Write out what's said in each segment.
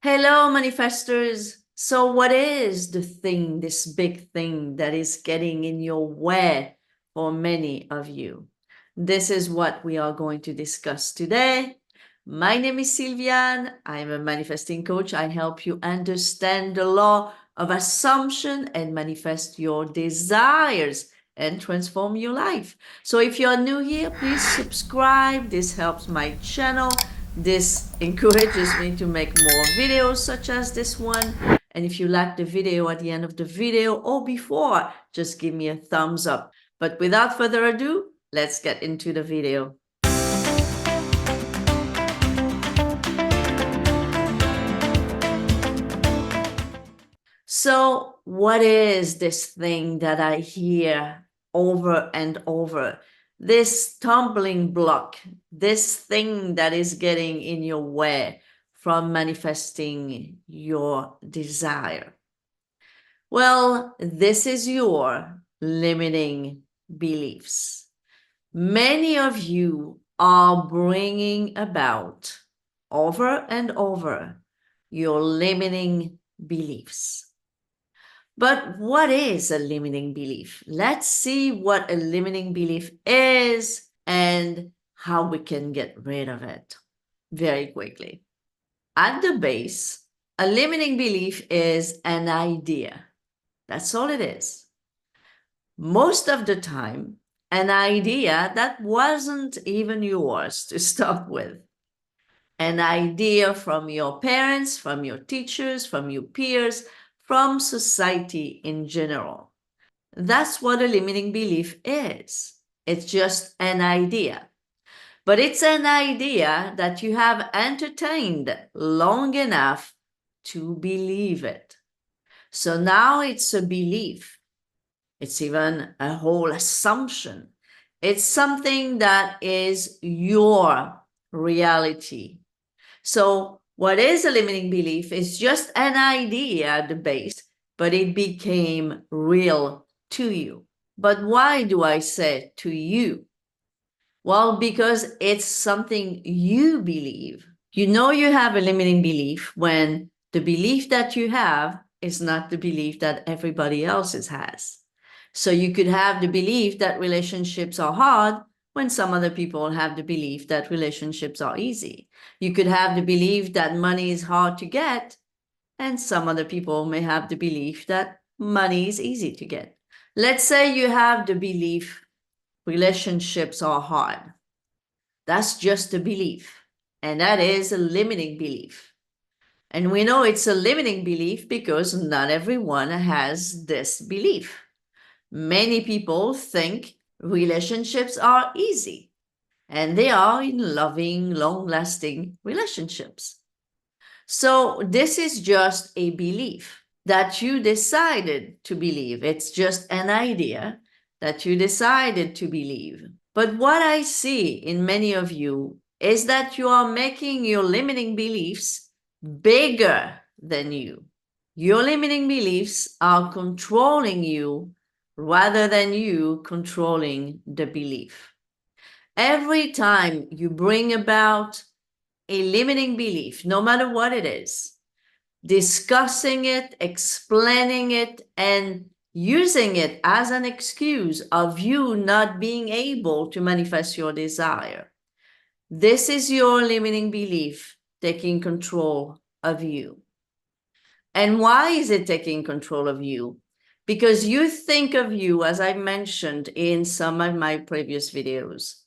Hello, manifestors. So, what is the thing, this big thing that is getting in your way for many of you? This is what we are going to discuss today. My name is Sylviane. I'm a manifesting coach. I help you understand the law of assumption and manifest your desires and transform your life. So, if you're new here, please subscribe. This helps my channel. This encourages me to make more videos such as this one. And if you like the video at the end of the video or before, just give me a thumbs up. But without further ado, let's get into the video. So, what is this thing that I hear over and over? This stumbling block, this thing that is getting in your way from manifesting your desire? Well, this is your limiting beliefs. Many of you are bringing about over and over your limiting beliefs. But what is a limiting belief? Let's see what a limiting belief is and how we can get rid of it very quickly. At the base, a limiting belief is an idea. That's all it is. Most of the time, an idea that wasn't even yours to start with. An idea from your parents, from your teachers, from your peers, from society in general. That's what a limiting belief is. It's just an idea. But it's an idea that you have entertained long enough to believe it. So now it's a belief. It's even a whole assumption. It's something that is your reality. So what is a limiting belief is just an idea at the base, but it became real to you. But why do I say to you? Well, because it's something you believe. You know you have a limiting belief when the belief that you have is not the belief that everybody else has. So you could have the belief that relationships are hard when some other people have the belief that relationships are easy. You could have the belief that money is hard to get, and some other people may have the belief that money is easy to get. Let's say you have the belief relationships are hard. That's just a belief, and that is a limiting belief. And we know it's a limiting belief because not everyone has this belief. Many people think relationships are easy, and they are in loving, long-lasting relationships. So this is just a belief that you decided to believe. It's just an idea that you decided to believe. But what I see in many of you is that you are making your limiting beliefs bigger than you. Your limiting beliefs are controlling you rather than you controlling the belief. Every time you bring about a limiting belief, no matter what it is, discussing it, explaining it, and using it as an excuse of you not being able to manifest your desire. This is your limiting belief taking control of you. And why is it taking control of you? Because you think of you, as I mentioned in some of my previous videos,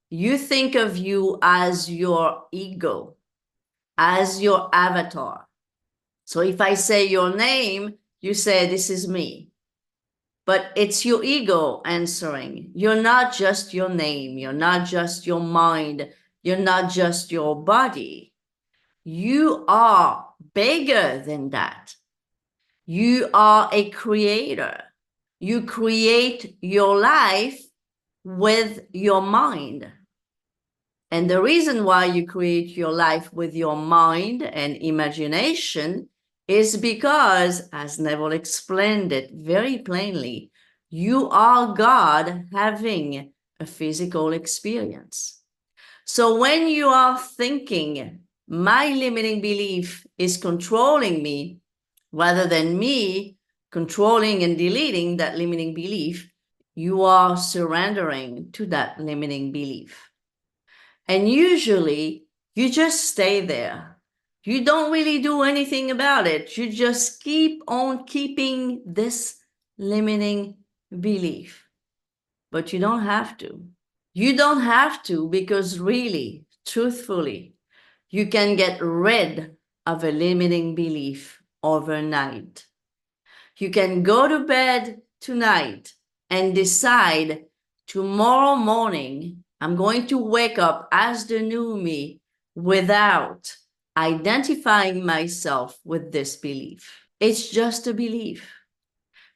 you think of you as your ego, as your avatar. So if I say your name, you say, this is me. But it's your ego answering. You're not just your name. You're not just your mind. You're not just your body. You are bigger than that. You are a creator. You create your life with your mind. And the reason why you create your life with your mind and imagination is because, as Neville explained it very plainly, you are God having a physical experience. So when you are thinking my limiting belief is controlling me rather than me controlling and deleting that limiting belief, you are surrendering to that limiting belief. And usually you just stay there. You don't really do anything about it. You just keep on keeping this limiting belief. But you don't have to. You don't have to, because really, truthfully, you can get rid of a limiting belief overnight. You can go to bed tonight and decide tomorrow morning, I'm going to wake up as the new me without identifying myself with this belief. It's just a belief.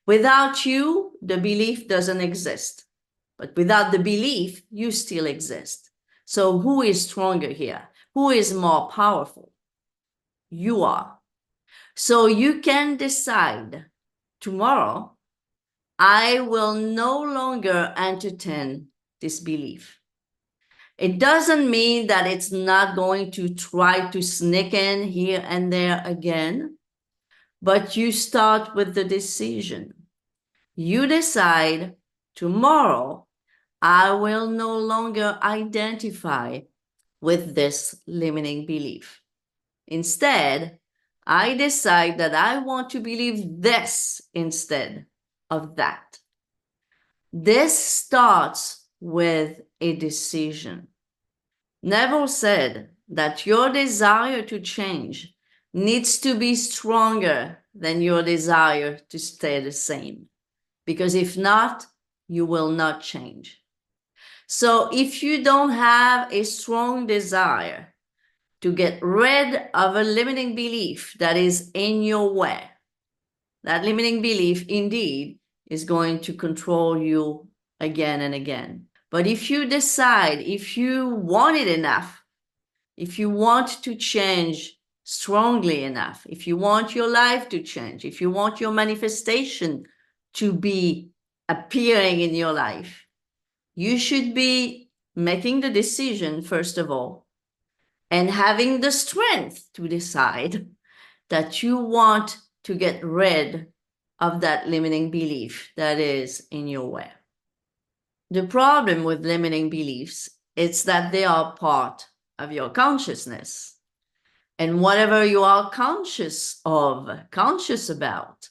Without you, the belief doesn't exist. But without the belief, you still exist. So who is stronger here? Who is more powerful? You are. So you can decide tomorrow, I will no longer entertain this belief. It doesn't mean that it's not going to try to sneak in here and there again, but you start with the decision. You decide tomorrow, I will no longer identify with this limiting belief. Instead, I decide that I want to believe this instead of that. This starts with a decision. Neville said that your desire to change needs to be stronger than your desire to stay the same, because if not, you will not change. So if you don't have a strong desire to get rid of a limiting belief that is in your way, that limiting belief indeed is going to control you again and again. But if you decide, if you want it enough, if you want to change strongly enough, if you want your life to change, if you want your manifestation to be appearing in your life, you should be making the decision, first of all, and having the strength to decide that you want to get rid of that limiting belief that is in your way. The problem with limiting beliefs is that they are part of your consciousness. And whatever you are conscious of, conscious about,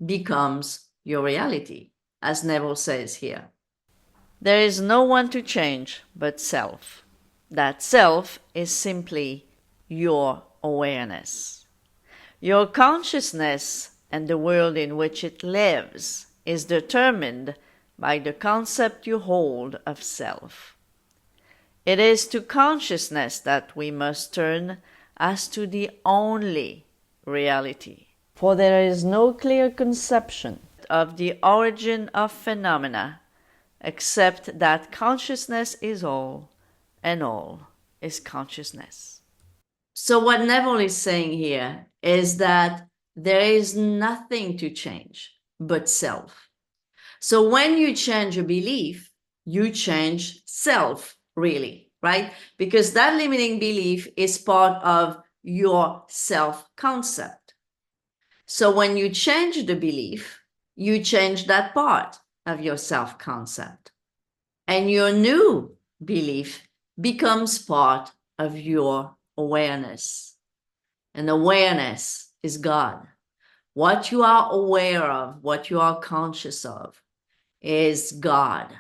becomes your reality, as Neville says here. There is no one to change but self. That self is simply your awareness. Your consciousness and the world in which it lives is determined by the concept you hold of self. It is to consciousness that we must turn as to the only reality. For there is no clear conception of the origin of phenomena except that consciousness is all, and all is consciousness. So what Neville is saying here is that there is nothing to change but self. So when you change a belief, you change self, really, right? Because that limiting belief is part of your self-concept. So when you change the belief, you change that part of your self-concept. And your new belief becomes part of your awareness. And awareness is God. What you are aware of, what you are conscious of, is God.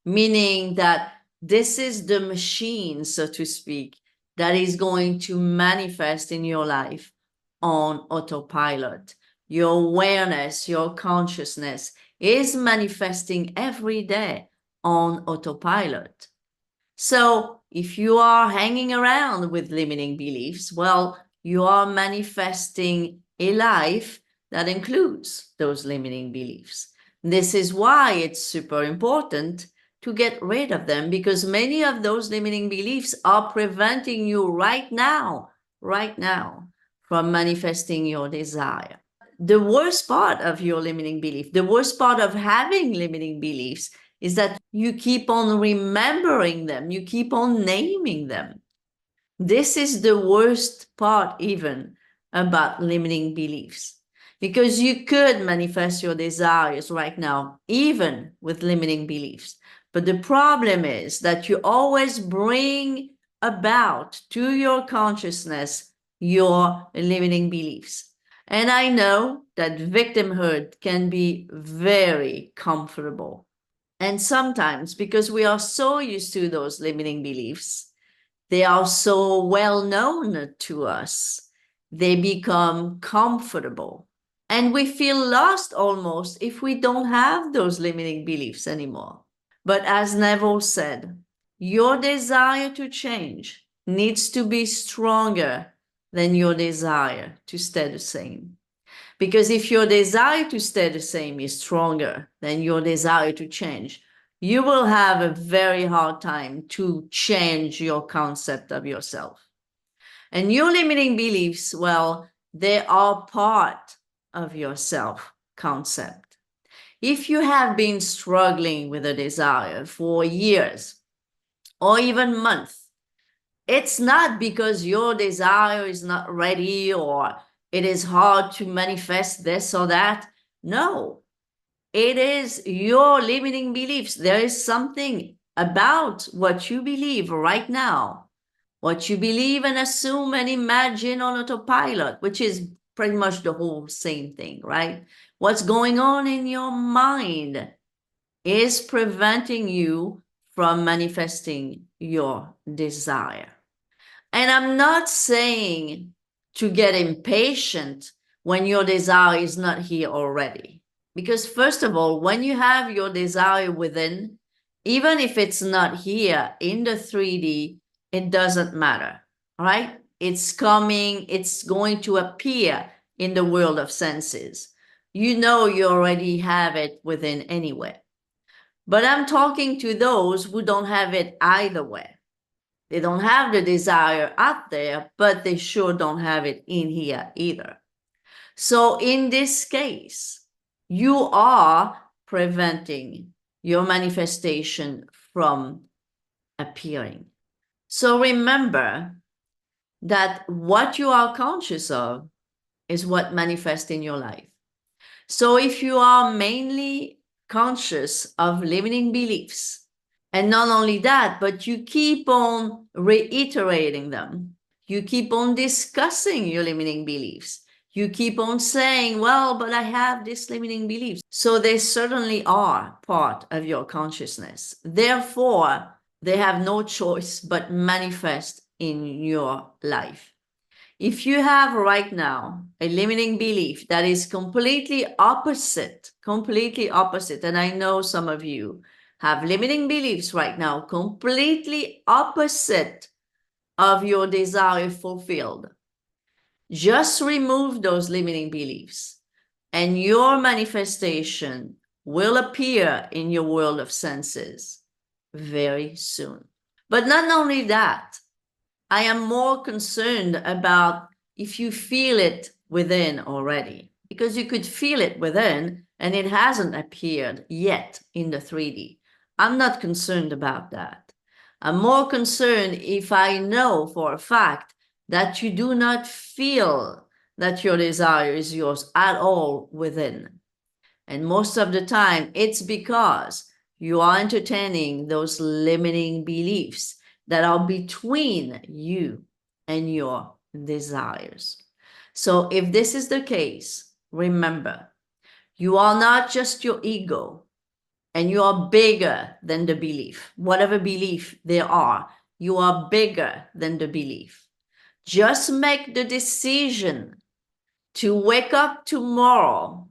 Meaning that this is the machine, so to speak, that is going to manifest in your life on autopilot. Your awareness, your consciousness is manifesting every day on autopilot. So if you are hanging around with limiting beliefs, well, you are manifesting a life that includes those limiting beliefs. This is why it's super important to get rid of them, because many of those limiting beliefs are preventing you right now, from manifesting your desire. The worst part of your limiting belief, the worst part of having limiting beliefs, is that you keep on remembering them, you keep on naming them. This is the worst part even about limiting beliefs, because you could manifest your desires right now, even with limiting beliefs. But the problem is that you always bring about to your consciousness your limiting beliefs. And I know that victimhood can be very comfortable. And sometimes, because we are so used to those limiting beliefs, they are so well known to us, they become comfortable. And we feel lost almost if we don't have those limiting beliefs anymore. But as Neville said, your desire to change needs to be stronger than your desire to stay the same. Because if your desire to stay the same is stronger than your desire to change, you will have a very hard time to change your concept of yourself. And your limiting beliefs, well, they are part of your self-concept. If you have been struggling with a desire for years or even months, it's not because your desire is not ready or it is hard to manifest this or that. No, it is your limiting beliefs. There is something about what you believe right now, what you believe and assume and imagine on autopilot, which is pretty much the whole same thing, right? What's going on in your mind is preventing you from manifesting your desire. And I'm not saying to get impatient when your desire is not here already. Because first of all, when you have your desire within, even if it's not here in the 3D, it doesn't matter, right? It's coming, it's going to appear in the world of senses. You know you already have it within anyway. But I'm talking to those who don't have it either way. They don't have the desire out there, but they sure don't have it in here either. So in this case, you are preventing your manifestation from appearing. So remember that what you are conscious of is what manifests in your life. So if you are mainly conscious of limiting beliefs, and not only that, but you keep on reiterating them. You keep on discussing your limiting beliefs. You keep on saying, well, but I have this limiting beliefs. So they certainly are part of your consciousness. Therefore, they have no choice but manifest in your life. If you have right now a limiting belief that is completely opposite, and I know some of you have limiting beliefs right now, completely opposite of your desire fulfilled, just remove those limiting beliefs and your manifestation will appear in your world of senses very soon. But not only that, I am more concerned about if you feel it within already, because you could feel it within and it hasn't appeared yet in the 3D. I'm not concerned about that. I'm more concerned if I know for a fact that you do not feel that your desire is yours at all within. And most of the time, it's because you are entertaining those limiting beliefs that are between you and your desires. So if this is the case, remember, you are not just your ego, and you are bigger than the belief. Whatever belief there are, you are bigger than the belief. Just make the decision to wake up tomorrow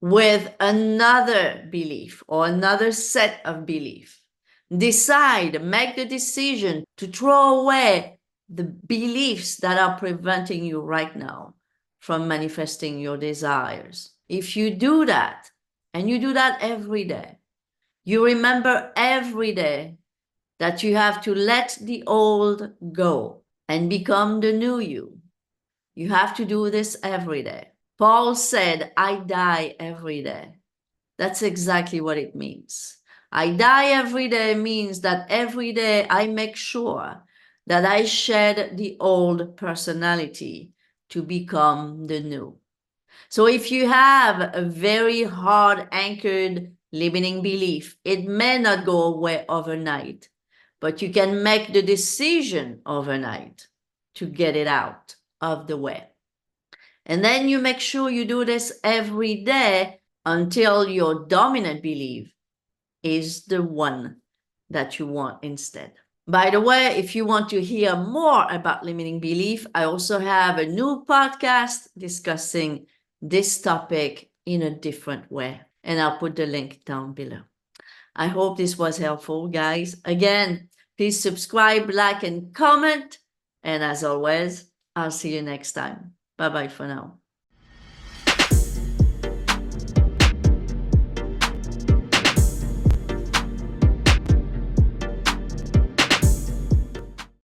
with another belief or another set of belief. Decide, make the decision to throw away the beliefs that are preventing you right now from manifesting your desires. If you do that, and you do that every day, you remember every day that you have to let the old go and become the new you. You have to do this every day. Paul said, I die every day. That's exactly what it means. I die every day means that every day I make sure that I shed the old personality to become the new. So if you have a very hard anchored limiting belief, it may not go away overnight, but you can make the decision overnight to get it out of the way. And then you make sure you do this every day until your dominant belief is the one that you want instead. By the way, if you want to hear more about limiting belief, I also have a new podcast discussing this topic in a different way. And I'll put the link down below. I hope this was helpful, guys. Again, please subscribe, like, and comment. And as always, I'll see you next time. Bye-bye for now.